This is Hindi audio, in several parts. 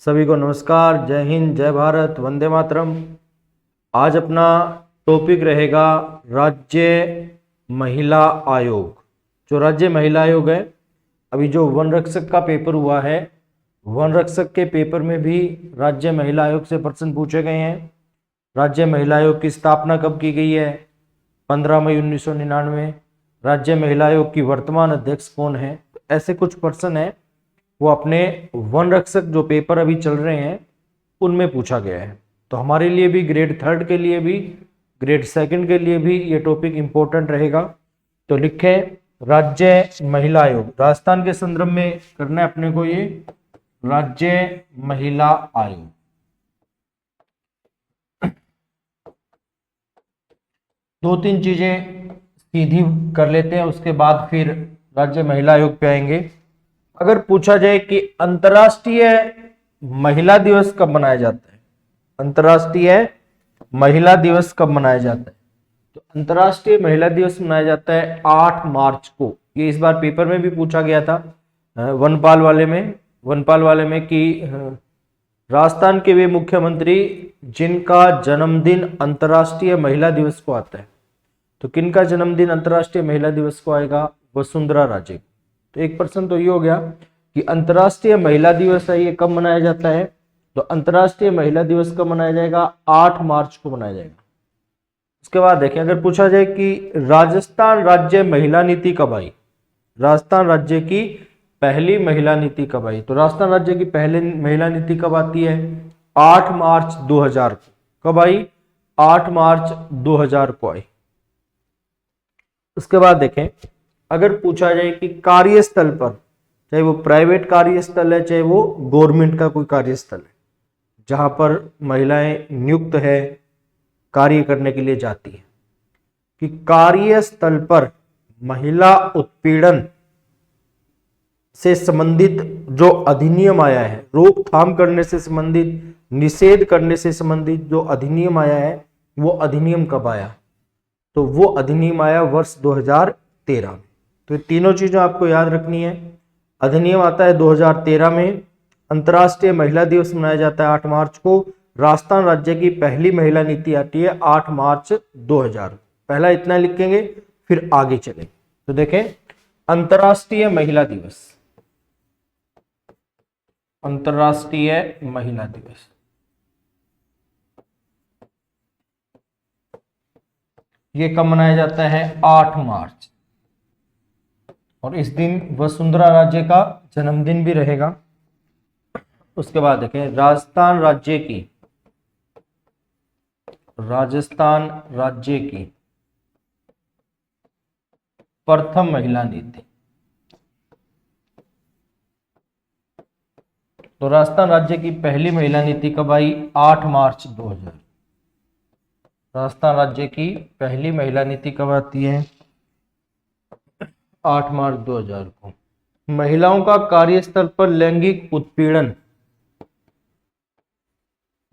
सभी को नमस्कार, जय हिंद, जय भारत, वंदे मातरम। आज अपना टॉपिक रहेगा राज्य महिला आयोग। जो राज्य महिला आयोग है, अभी जो वन रक्षक का पेपर हुआ है, वन रक्षक के पेपर में भी राज्य महिला आयोग से प्रश्न पूछे गए हैं। राज्य महिला आयोग की स्थापना कब की गई है? 15 मई 1999। राज्य महिला आयोग की वर्तमान अध्यक्ष कौन है? ऐसे कुछ प्रश्न है, वो अपने वन रक्षक जो पेपर अभी चल रहे हैं उनमें पूछा गया है। तो हमारे लिए भी ग्रेड 3 के लिए भी, ग्रेड 2 के लिए भी ये टॉपिक इंपॉर्टेंट रहेगा। तो लिखें राज्य महिला आयोग। राजस्थान के संदर्भ में करना है अपने को ये राज्य महिला आयोग। दो तीन चीजें सीधी कर लेते हैं, उसके बाद फिर राज्य महिला आयोग पे आएंगे। अगर पूछा जाए कि अंतर्राष्ट्रीय महिला दिवस कब मनाया जाता है, अंतर्राष्ट्रीय महिला दिवस कब मनाया जाता है, तो अंतर्राष्ट्रीय महिला दिवस मनाया जाता है 8 मार्च को। ये इस बार पेपर में भी पूछा गया था वनपाल वाले में कि राजस्थान के वे मुख्यमंत्री जिनका जन्मदिन अंतर्राष्ट्रीय महिला दिवस को आता है, तो किनका जन्मदिन अंतर्राष्ट्रीय महिला दिवस को आएगा? वसुंधरा राजे। तो एक प्रश्न तो ये हो गया कि अंतर्राष्ट्रीय महिला दिवस है, ये कब मनाया जाता है? तो अंतर्राष्ट्रीय महिला दिवस कब मनाया जाएगा? 8 मार्च को मनाया जाएगा। उसके बाद देखें, अगर पूछा जाए कि राजस्थान राज्य महिला नीति कब आई, राजस्थान राज्य की पहली महिला नीति कब आई, तो राजस्थान राज्य की पहली महिला नीति कब आती है? 8 मार्च 2000 को। कब आई? 8 मार्च 2000 को आई। उसके बाद देखें, अगर पूछा जाए कि कार्यस्थल पर, चाहे वो प्राइवेट कार्यस्थल है चाहे वो गवर्नमेंट का कोई कार्यस्थल है, जहां पर महिलाएं नियुक्त है, कार्य करने के लिए जाती है, कि कार्यस्थल पर महिला उत्पीड़न से संबंधित जो अधिनियम आया है, रोकथाम करने से संबंधित, निषेध करने से संबंधित जो अधिनियम आया है, वो अधिनियम कब आया? तो वो अधिनियम आया वर्ष 2013 में। तो ये तीनों चीजें आपको याद रखनी है। अधिनियम आता है 2013 में, अंतर्राष्ट्रीय महिला दिवस मनाया जाता है 8 मार्च को, राजस्थान राज्य की पहली महिला नीति आती है 8 मार्च 2000। पहला इतना लिखेंगे, फिर आगे चलें। तो देखें, अंतर्राष्ट्रीय महिला दिवस, अंतर्राष्ट्रीय महिला दिवस ये कब मनाया जाता है? 8 मार्च। और इस दिन वसुंधरा राजे का जन्मदिन भी रहेगा। उसके बाद देखें, राजस्थान राज्य की प्रथम महिला नीति। तो राजस्थान राज्य की पहली महिला नीति कब आई? 8 मार्च 2000। राजस्थान राज्य की पहली महिला नीति कब आती है? 8 मार्च 2000 को। महिलाओं का कार्यस्थल पर लैंगिक उत्पीड़न,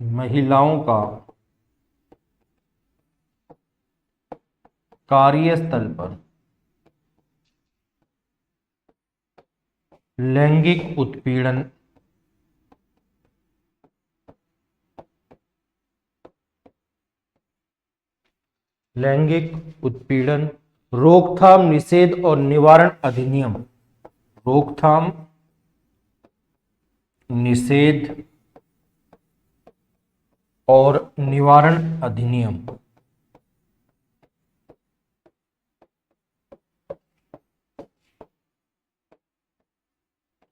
महिलाओं का कार्यस्थल पर लैंगिक उत्पीड़न रोकथाम, निषेध और निवारण अधिनियम, रोकथाम, निषेध और निवारण अधिनियम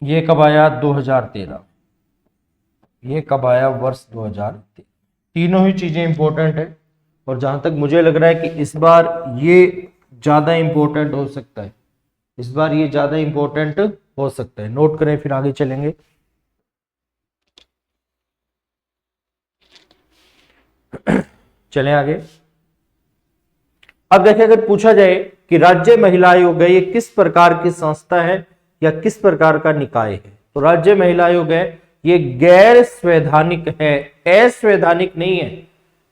ये कब आया? 2013। ये कब आया? वर्ष 2013। तीनों ही चीजें इंपॉर्टेंट है, और जहां तक मुझे लग रहा है कि इस बार ये ज्यादा इंपॉर्टेंट हो सकता है, इस बार ये ज्यादा इंपॉर्टेंट हो सकता है। नोट करें, फिर आगे चलेंगे। चलें आगे। अब देखिए, अगर पूछा जाए कि राज्य महिला आयोग है, ये किस प्रकार की संस्था है या किस प्रकार का निकाय है, तो राज्य महिला आयोग है, ये गैर संवैधानिक है, असंवैधानिक नहीं है,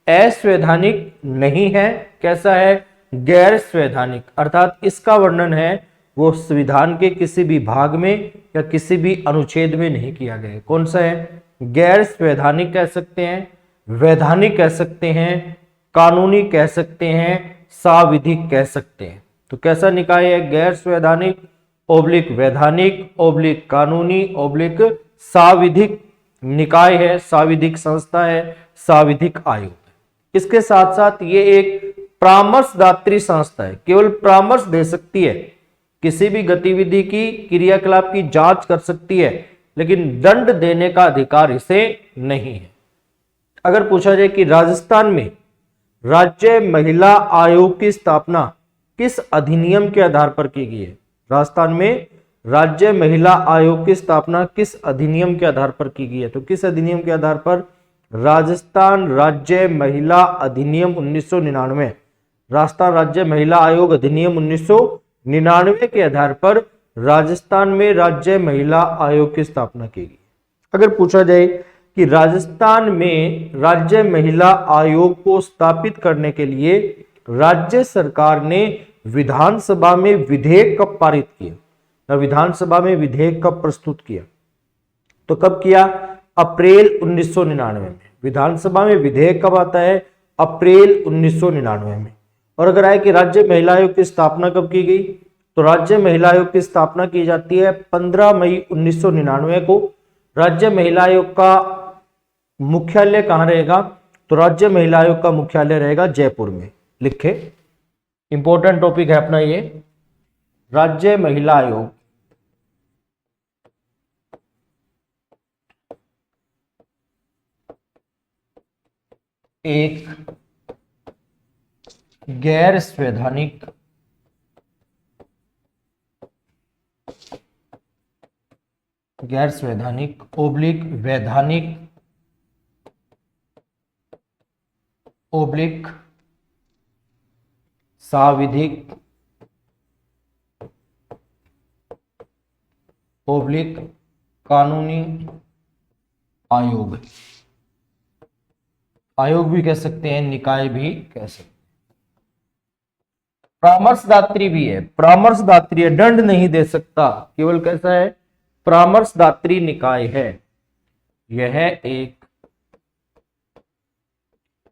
असंवैधानिक नहीं है। कैसा है? गैर संवैधानिक। अर्थात इसका वर्णन है वो संविधान के किसी भी भाग में या किसी भी अनुच्छेद में नहीं किया गया है। कौन सा है? गैर संवैधानिक कह सकते हैं, वैधानिक कह सकते हैं, कानूनी कह सकते हैं, साविधिक कह सकते हैं। तो कैसा निकाय है? गैर संवैधानिक ओब्लिक वैधानिक ओब्लिक कानूनी ओब्लिक साविधिक निकाय है, साविधिक संस्था है, साविधिक आयोग है। इसके साथ साथ ये एक परामर्शदात्री संस्था है, केवल परामर्श दे सकती है, किसी भी गतिविधि की क्रियाकलाप की जांच कर सकती है, लेकिन दंड देने का अधिकार इसे नहीं है। अगर पूछा जाए कि राजस्थान में राज्य महिला आयोग की स्थापना किस अधिनियम के आधार पर की गई है? राजस्थान में राज्य महिला आयोग की स्थापना किस अधिनियम के आधार पर की गई है? तो किस अधिनियम के आधार पर? राजस्थान राज्य महिला अधिनियम 1999, राजस्थान राज्य महिला आयोग अधिनियम 1999 के आधार पर राजस्थान में राज्य महिला आयोग की स्थापना की गई। अगर पूछा जाए कि राजस्थान में राज्य महिला आयोग को स्थापित करने के लिए राज्य सरकार ने विधानसभा में विधेयक कब पारित किया या विधानसभा में विधेयक कब प्रस्तुत किया? तो कब किया? अप्रैल 1999 में। विधानसभा में विधेयक कब आता है? अप्रैल 1999 में। और अगर आए कि राज्य महिला आयोग की स्थापना कब की गई, तो राज्य महिला आयोग की स्थापना की जाती है 15 मई 1999 को। राज्य महिला आयोग का मुख्यालय कहां रहेगा? तो राज्य महिला आयोग का मुख्यालय रहेगा जयपुर में। लिखे, इंपॉर्टेंट टॉपिक है अपना ये। राज्य महिला आयोग एक गैर संवैधानिक ओब्लिक वैधानिक ओब्लिक साविधिक ओब्लिक कानूनी आयोग, आयोग भी कह सकते हैं, निकाय भी कह सकते हैं। परामर्शदात्री भी है, परामर्शदात्री है, दंड नहीं दे सकता, केवल कैसा है? परामर्शदात्री निकाय है। यह एक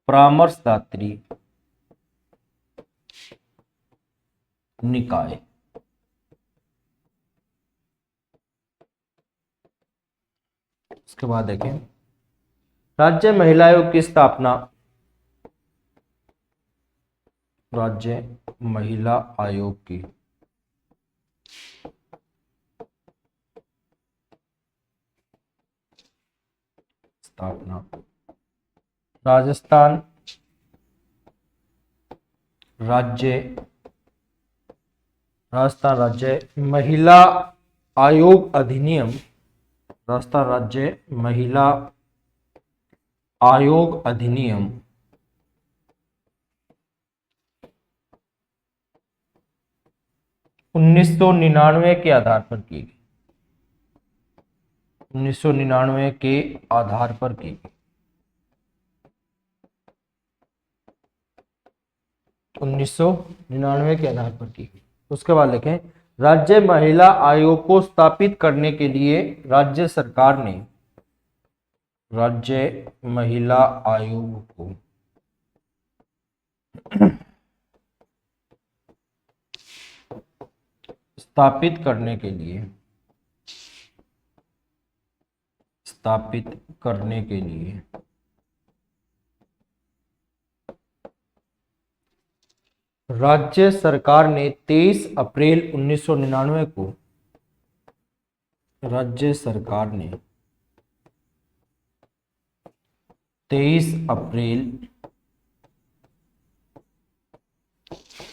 परामर्शदात्री निकाय। इसके बाद देखें राज्य महिला आयोग की स्थापना। राज्य महिला आयोग की स्थापना राजस्थान राज्य महिला आयोग अधिनियम, राजस्थान राज्य महिला आयोग अधिनियम 1999 के आधार पर की गई। 1999 के आधार पर की गई। 1999 के आधार पर की गई। उसके बाद लिखें राज्य महिला आयोग को स्थापित करने के लिए राज्य सरकार ने राज्य महिला आयोग को स्थापित करने के लिए राज्य सरकार ने 23 अप्रैल 1999 को राज्य सरकार ने 23 अप्रैल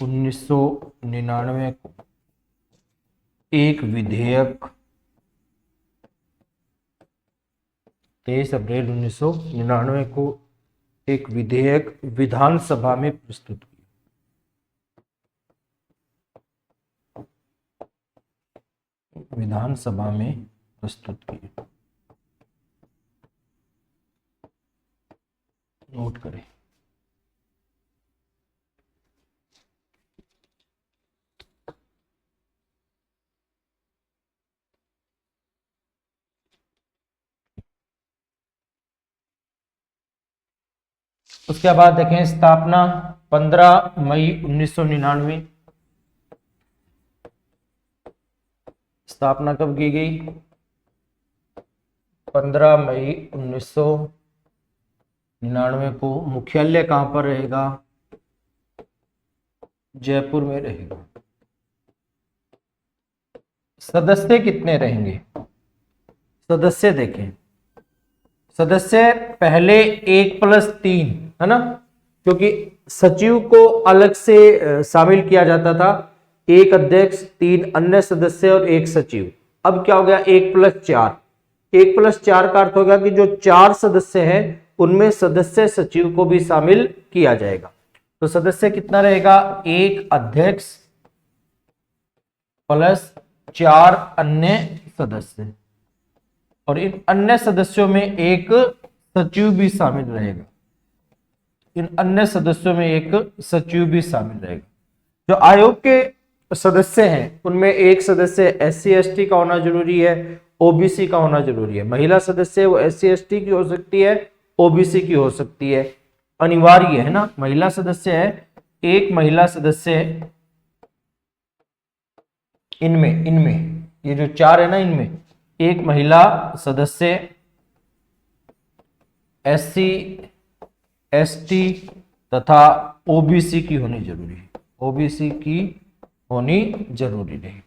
1999 को एक विधेयक 23 अप्रैल 1999 को एक विधेयक विधानसभा में प्रस्तुत किया। विधानसभा में प्रस्तुत किया। नोट करें। उसके बाद देखें स्थापना 15 मई 1999। स्थापना कब की गई? 15 मई 1999 को। मुख्यालय कहां पर रहेगा? जयपुर में रहेगा। सदस्य कितने रहेंगे? सदस्य देखें, सदस्य पहले 1+3 है ना, क्योंकि सचिव को अलग से शामिल किया जाता था। एक अध्यक्ष, 3 अन्य सदस्य और एक सचिव। अब क्या हो गया? 1+4। 1+4 का अर्थ होगा कि जो 4 सदस्य हैं उनमें सदस्य सचिव को भी शामिल किया जाएगा। तो सदस्य कितना रहेगा? एक अध्यक्ष प्लस 4 अन्य सदस्य, और इन अन्य सदस्यों में एक सचिव भी शामिल रहेगा। इन अन्य सदस्यों में एक सचिव भी शामिल रहेगा। जो आयोग के सदस्य हैं उनमें एक सदस्य SC/ST का होना जरूरी है, OBC का होना जरूरी है। महिला सदस्य वो SC/ST की हो सकती है, OBC की हो सकती है, अनिवार्य है ना। महिला सदस्य है, एक महिला सदस्य है इनमें ये जो 4 है ना, इनमें एक महिला सदस्य SC/ST तथा OBC की होनी जरूरी है। OBC की होनी जरूरी है।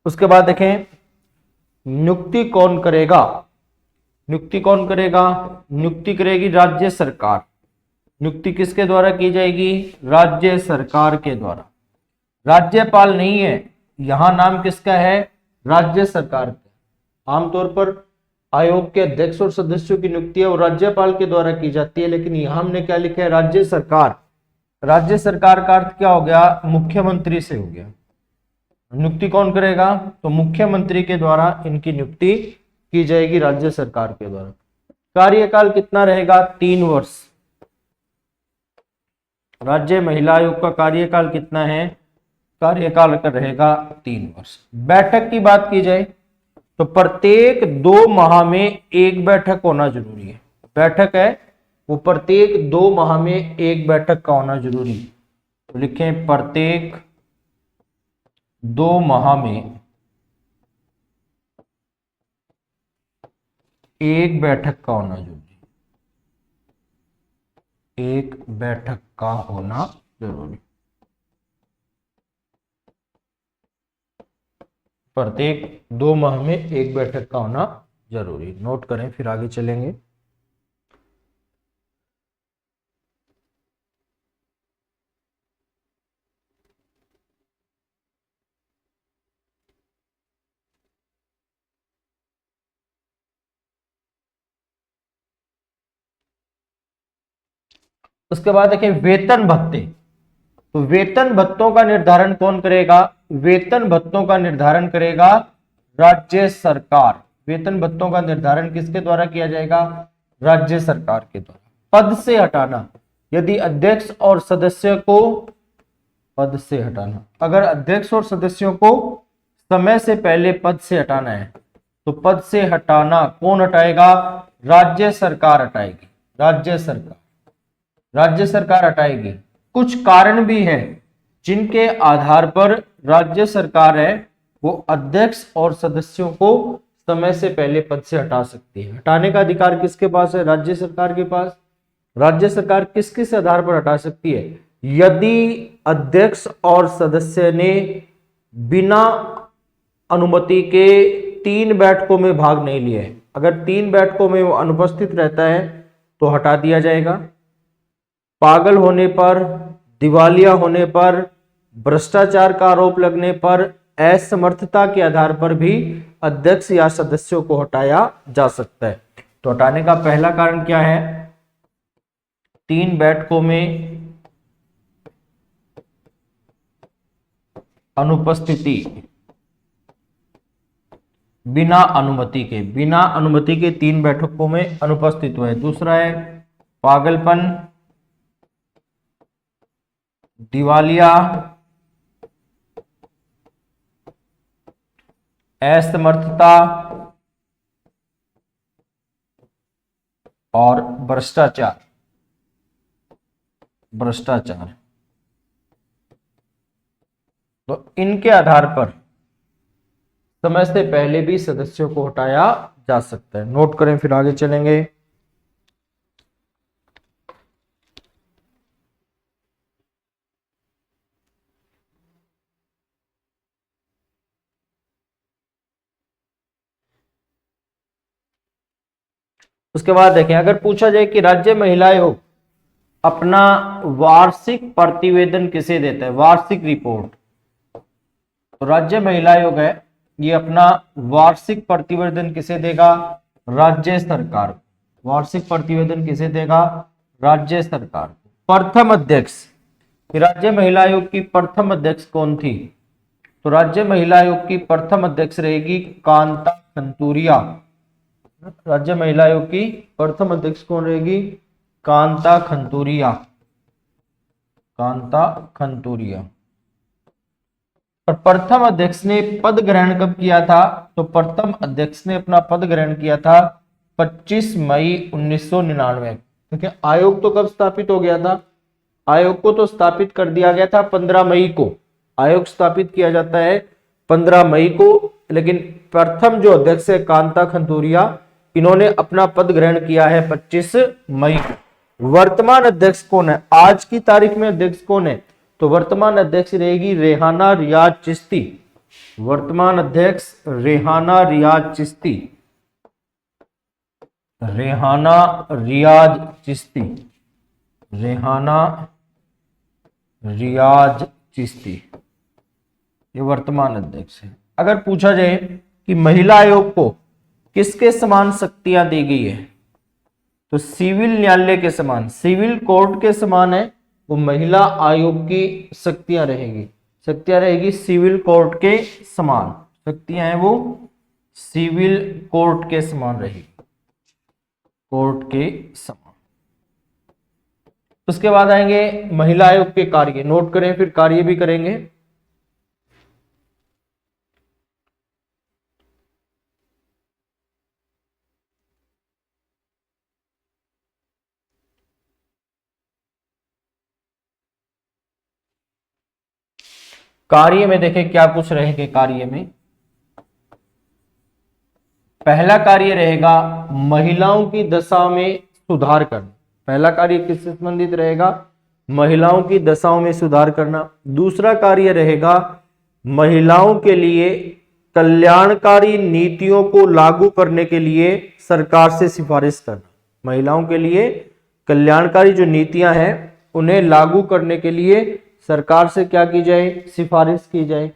उसके बाद देखें नियुक्ति कौन करेगा? नियुक्ति कौन करेगा? नियुक्ति करेगी राज्य सरकार। नियुक्ति किसके द्वारा की जाएगी? राज्य सरकार के द्वारा। राज्यपाल नहीं है, यहां नाम किसका है? राज्य सरकार का। आमतौर पर आयोग के अध्यक्ष और सदस्यों की नियुक्ति है वो राज्यपाल के द्वारा की जाती है, लेकिन यहां हमने क्या लिखा है? राज्य सरकार। राज्य सरकार का अर्थ क्या हो गया? मुख्यमंत्री से हो गया। नियुक्ति कौन करेगा? तो मुख्यमंत्री के द्वारा इनकी नियुक्ति की जाएगी, राज्य सरकार के द्वारा। कार्यकाल कितना रहेगा? 3 वर्ष। राज्य महिला आयोग का कार्यकाल कितना है? कार्यकाल का रहेगा 3 वर्ष। बैठक की बात की जाए तो प्रत्येक 2 माह में एक बैठक होना जरूरी है। बैठक है वो प्रत्येक 2 माह में एक बैठक का होना जरूरी है। तो लिखें प्रत्येक 2 माह में एक बैठक का होना जरूरी है। एक बैठक का होना जरूरी। प्रत्येक 2 माह में एक बैठक का होना जरूरी। नोट करें, फिर आगे चलेंगे। उसके बाद देखें वेतन भत्ते। तो वेतन भत्तों का निर्धारण कौन करेगा? वेतन भत्तों का निर्धारण करेगा राज्य सरकार। वेतन भत्तों का निर्धारण किसके द्वारा किया जाएगा? राज्य सरकार के द्वारा। पद से हटाना, यदि अध्यक्ष और सदस्य को पद से हटाना, अगर अध्यक्ष और सदस्यों को समय से पहले पद से हटाना है तो पद से हटाना कौन हटाएगा? राज्य सरकार हटाएगी। राज्य सरकार हटाएगी। कुछ कारण भी है जिनके आधार पर राज्य सरकार है वो अध्यक्ष और सदस्यों को समय से पहले पद से हटा सकती है। हटाने का अधिकार किसके पास है? राज्य सरकार के पास। राज्य सरकार किस किस आधार पर हटा सकती है? यदि अध्यक्ष और सदस्य ने बिना अनुमति के 3 बैठकों में भाग नहीं लिए, अगर 3 बैठकों में वो अनुपस्थित रहता है तो हटा दिया जाएगा। पागल होने पर, दिवालिया होने पर, भ्रष्टाचार का आरोप लगने पर, असमर्थता के आधार पर भी अध्यक्ष या सदस्यों को हटाया जा सकता है। तो हटाने का पहला कारण क्या है? 3 बैठकों में अनुपस्थिति, बिना अनुमति के 3 बैठकों में अनुपस्थित हुए। दूसरा है पागलपन, दिवालिया, असमर्थता और भ्रष्टाचार। भ्रष्टाचार। तो इनके आधार पर समय से पहले भी सदस्यों को हटाया जा सकता है। नोट करें, फिर आगे चलेंगे। उसके बाद देखें, अगर पूछा जाए कि राज्य महिला आयोग अपना वार्षिक प्रतिवेदन किसे देता है, वार्षिक रिपोर्ट, तो राज्य महिला आयोग है ये अपना वार्षिक प्रतिवेदन किसे देगा, राज्य सरकार को। वार्षिक प्रतिवेदन किसे देगा, राज्य सरकार को। प्रथम अध्यक्ष, राज्य महिला आयोग की प्रथम अध्यक्ष कौन थी, तो राज्य महिला आयोग की प्रथम अध्यक्ष रहेगी कांता खंतूरिया। राज्य महिला आयोग की प्रथम अध्यक्ष कौन रहेगी, कांता खंतूरिया। कांता खंतूरिया। और प्रथम अध्यक्ष ने पद ग्रहण कब किया था, तो प्रथम अध्यक्ष ने अपना पद ग्रहण किया था 25 मई 1999। देखिए आयोग तो कब स्थापित हो गया था, आयोग को तो स्थापित कर दिया गया था 15 मई को। आयोग स्थापित किया जाता है 15 मई को, लेकिन प्रथम जो अध्यक्ष है कांता खंतूरिया, इन्होंने अपना पद ग्रहण किया है 25 मई को। वर्तमान अध्यक्ष कौन है, आज की तारीख में अध्यक्ष कौन है, तो वर्तमान अध्यक्ष रहेगी रेहाना रियाज चिश्ती। वर्तमान अध्यक्ष रेहाना रियाज चिश्ती। रेहाना रियाज चिश्ती। रेहाना रियाज चिश्ती ये वर्तमान अध्यक्ष है। अगर पूछा जाए कि महिला आयोग को किसके समान शक्तियां दी गई है, तो सिविल न्यायालय के समान, सिविल कोर्ट के समान है वो महिला आयोग की शक्तियां रहेगी। शक्तियां रहेगी सिविल कोर्ट के समान, शक्तियां हैं वो सिविल कोर्ट के समान रहेगी, कोर्ट के समान। उसके बाद आएंगे महिला आयोग के कार्य, नोट करें फिर कार्य भी करेंगे। कार्य में देखें क्या कुछ रहेंगे कार्य में। पहला कार्य रहेगा महिलाओं की दशा में सुधार करना। पहला कार्य किससे संबंधित रहेगा, महिलाओं की दशाओं में सुधार करना। दूसरा कार्य रहेगा महिलाओं के लिए कल्याणकारी नीतियों को लागू करने के लिए सरकार से सिफारिश करना। महिलाओं के लिए कल्याणकारी जो नीतियां हैं उन्हें लागू करने के लिए सरकार से क्या की जाए, सिफारिश की जाए।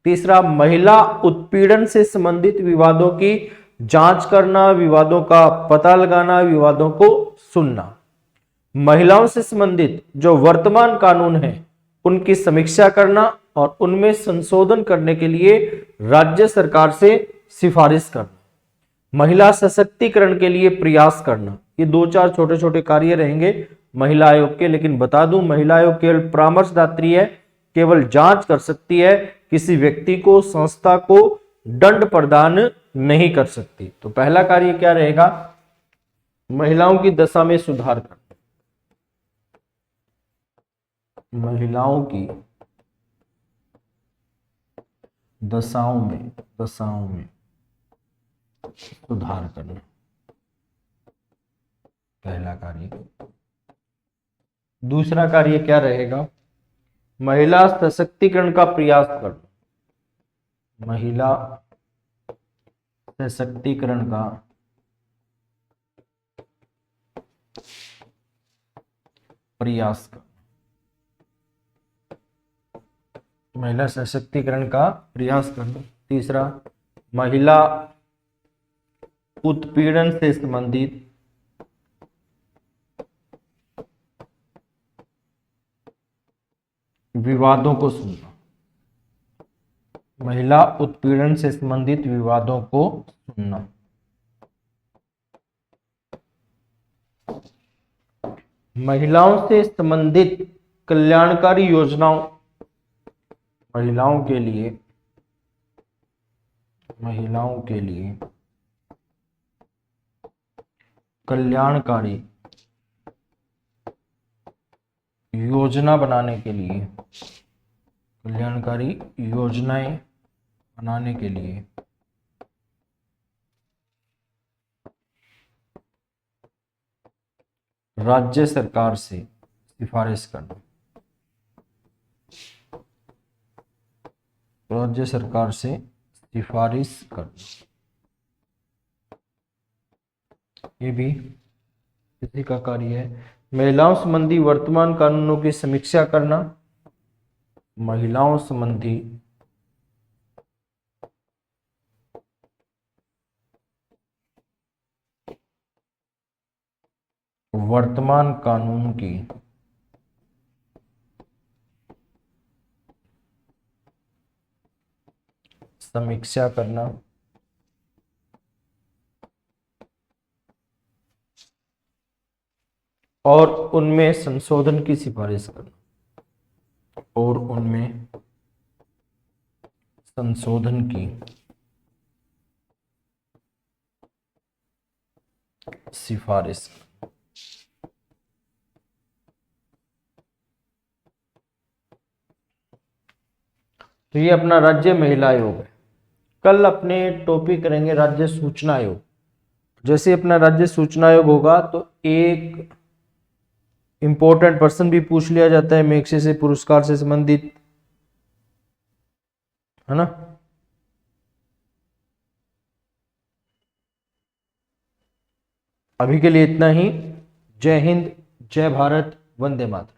तीसरा, महिला उत्पीड़न से संबंधित विवादों की जांच करना, विवादों का पता लगाना, विवादों को सुनना। महिलाओं से संबंधित जो वर्तमान कानून है उनकी समीक्षा करना और उनमें संशोधन करने के लिए राज्य सरकार से सिफारिश करना। महिला सशक्तिकरण के लिए प्रयास करना। ये दो चार छोटे छोटे कार्य रहेंगे महिला आयोग के। लेकिन बता दूं, महिला आयोग केवल परामर्शदात्री है, केवल जांच कर सकती है, किसी व्यक्ति को, संस्था को दंड प्रदान नहीं कर सकती। तो पहला कार्य क्या रहेगा, महिलाओं की दशा में सुधार करना। महिलाओं की दशाओं में सुधार करना, पहला कार्य। दूसरा कार्य क्या रहेगा, महिला सशक्तिकरण का प्रयास करना। महिला सशक्तिकरण का प्रयास करना। महिला सशक्तिकरण का प्रयास करना। तीसरा, महिला उत्पीड़न से संबंधित विवादों को सुनना। महिला उत्पीड़न से संबंधित विवादों को सुनना। महिलाओं से संबंधित कल्याणकारी योजनाओं, महिलाओं के लिए कल्याणकारी योजना बनाने के लिए, कल्याणकारी योजनाएं बनाने के लिए राज्य सरकार से सिफारिश करना, राज्य सरकार से सिफारिश करना, ये भी इसी का कार्य है। महिलाओं संबंधी वर्तमान कानूनों की समीक्षा करना, महिलाओं संबंधी वर्तमान कानून की समीक्षा करना, और उनमें संशोधन की सिफारिश करना, और उनमें संशोधन की सिफारिश। तो ये अपना राज्य महिला आयोग है। कल अपने टॉपिक करेंगे राज्य सूचना आयोग। जैसे अपना राज्य सूचना आयोग होगा तो एक इंपॉर्टेंट पर्सन भी पूछ लिया जाता है मैग्सेसे से पुरस्कार से संबंधित, है ना। अभी के लिए इतना ही। जय हिंद, जय भारत, वंदे मातरम।